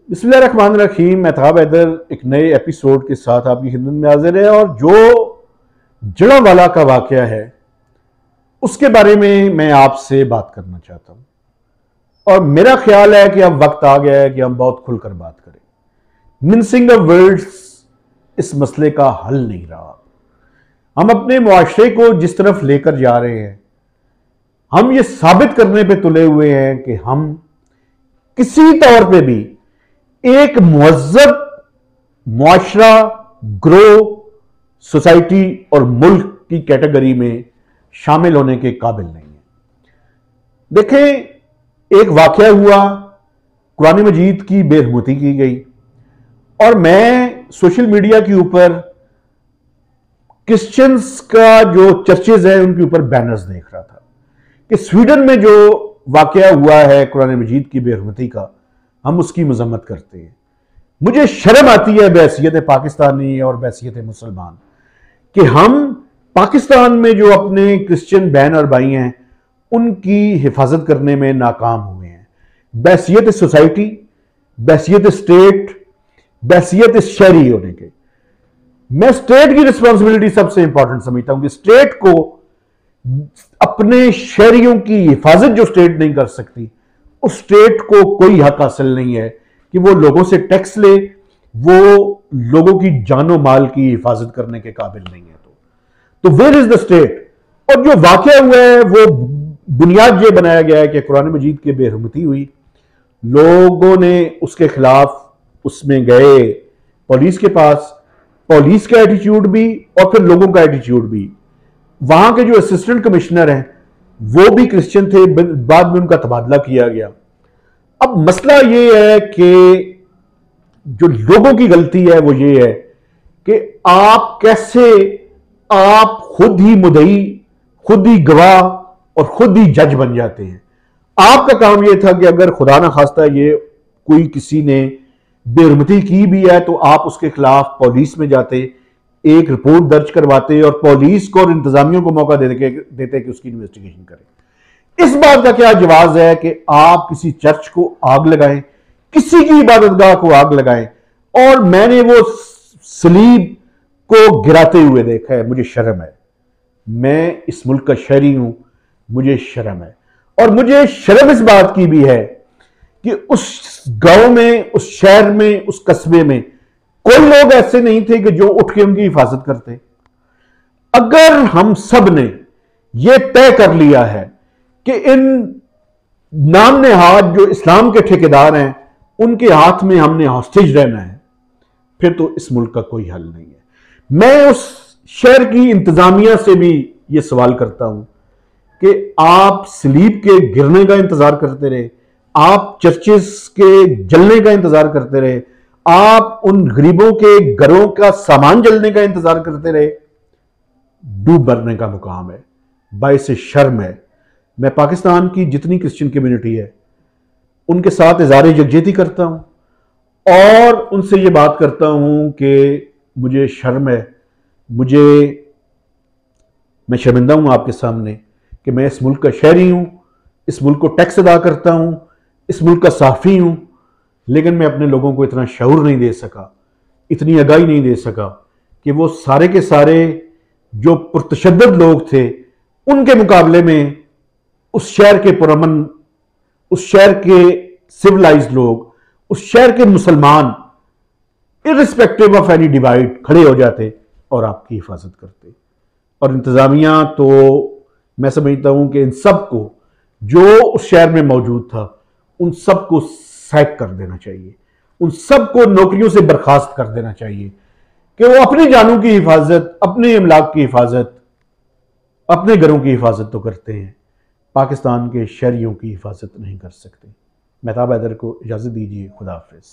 बिस्मिल्लाहिर्रहमानिर्रहीम। मेहताब हैदर एक नए एपिसोड के साथ आपकी खिदमत में हाजिर है और जो जड़ांवाला का वाकया है उसके बारे में मैं आपसे बात करना चाहता हूं और मेरा ख्याल है कि अब वक्त आ गया है कि हम बहुत खुलकर बात करें। मिन्सिंग द वर्ड्स इस मसले का हल नहीं रहा। हम अपने मुआशरे को जिस तरफ लेकर जा रहे हैं, हम ये साबित करने पे तुले हुए हैं कि हम किसी तौर पे भी एक मुहज़्ज़ब मुआशरा, ग्रो सोसाइटी और मुल्क की कैटेगरी में शामिल होने के काबिल नहीं है। देखें, एक वाकया हुआ, कुरान मजीद की बेरहमती की गई और मैं सोशल मीडिया के ऊपर क्रिश्चियंस का जो चर्चेज है उनके ऊपर बैनर्स देख रहा था कि स्वीडन में जो वाकया हुआ है कुरान मजीद की बेरहमती का, हम उसकी मजम्मत करते हैं। मुझे शर्म आती है बहैसियत पाकिस्तानी और बहैसियत मुसलमान कि हम पाकिस्तान में जो अपने क्रिश्चियन बहन और भाई हैं उनकी हिफाजत करने में नाकाम हुए हैं। बहैसियत सोसाइटी, बहैसियत स्टेट, बहैसियत शहरी होने के, मैं स्टेट की रिस्पॉन्सिबिलिटी सबसे इंपॉर्टेंट समझता हूं कि स्टेट को अपने शहरियों की हिफाजत जो स्टेट नहीं कर सकती, उस स्टेट को कोई हक हासिल नहीं है कि वो लोगों से टैक्स ले, वो लोगों की जानो माल की हिफाजत करने के काबिल नहीं है। तो वेयर इज द स्टेट? और जो वाकया हुआ है वो बुनियाद ये बनाया गया है कि कुरान मजीद की बेरहमती हुई, लोगों ने उसके खिलाफ उसमें गए पुलिस के पास, पुलिस का एटीट्यूड भी और फिर लोगों का एटीट्यूड भी। वहां के जो असिस्टेंट कमिश्नर हैं वो भी क्रिश्चियन थे, बाद में उनका तबादला किया गया। अब मसला ये है कि जो लोगों की गलती है वो ये है कि आप कैसे, आप खुद ही मुद्दई, खुद ही गवाह और खुद ही जज बन जाते हैं। आपका काम यह था कि अगर खुदा ना खास्ता ये कोई किसी ने बेरहमती की भी है तो आप उसके खिलाफ पुलिस में जाते, एक रिपोर्ट दर्ज करवाते और पुलिस को और इंतजामियों को मौका देते कि उसकी इन्वेस्टिगेशन करें। इस बात का क्या जवाब है कि आप किसी चर्च को आग लगाएं, किसी की इबादतगाह को आग लगाएं? और मैंने वो सलीब को गिराते हुए देखा है। मुझे शर्म है, मैं इस मुल्क का शहरी हूं, मुझे शर्म है। और मुझे शर्म इस बात की भी है कि उस गांव में, उस शहर में, उस कस्बे में कोई लोग ऐसे नहीं थे कि जो उठ के उनकी हिफाजत करते। अगर हम सब ने यह तय कर लिया है कि इन नाम नेहाद जो इस्लाम के ठेकेदार हैं उनके हाथ में हमने हॉस्टेज रहना है, फिर तो इस मुल्क का कोई हल नहीं है। मैं उस शहर की इंतजामिया से भी यह सवाल करता हूं कि आप सलीब के गिरने का इंतजार करते रहे, आप चर्चेस के जलने का इंतजार करते रहे, आप उन गरीबों के घरों का सामान जलने का इंतजार करते रहे। डूब मरने का मुकाम है, बाइस शर्म है। मैं पाकिस्तान की जितनी क्रिश्चियन कम्युनिटी है उनके साथ इज़हार यकजहती करता हूं और उनसे ये बात करता हूं कि मुझे शर्म है, मैं शर्मिंदा हूं आपके सामने कि मैं इस मुल्क का शहरी हूं, इस मुल्क को टैक्स अदा करता हूं, इस मुल्क का साफी हूं, लेकिन मैं अपने लोगों को इतना शऊर नहीं दे सका, इतनी आगाही नहीं दे सका कि वो सारे के सारे जो पुरतशद्दद लोग थे उनके मुकाबले में उस शहर के पुरअमन, उस शहर के सिविलाइज्ड लोग, उस शहर के मुसलमान इर्रिस्पेक्टिव ऑफ एनी डिवाइड खड़े हो जाते और आपकी हिफाजत करते। और इंतजामिया तो मैं समझता हूं कि इन सबको जो उस शहर में मौजूद था उन सबको सैक कर देना चाहिए, उन सबको नौकरियों से बर्खास्त कर देना चाहिए कि वो अपनी जानों की हिफाजत, अपने इमलाक की हिफाजत, अपने घरों की हिफाजत तो करते हैं, पाकिस्तान के शहरियों की हिफाजत नहीं कर सकते। मेहताब हैदर को इजाज़त दीजिए। खुदा हाफिज़।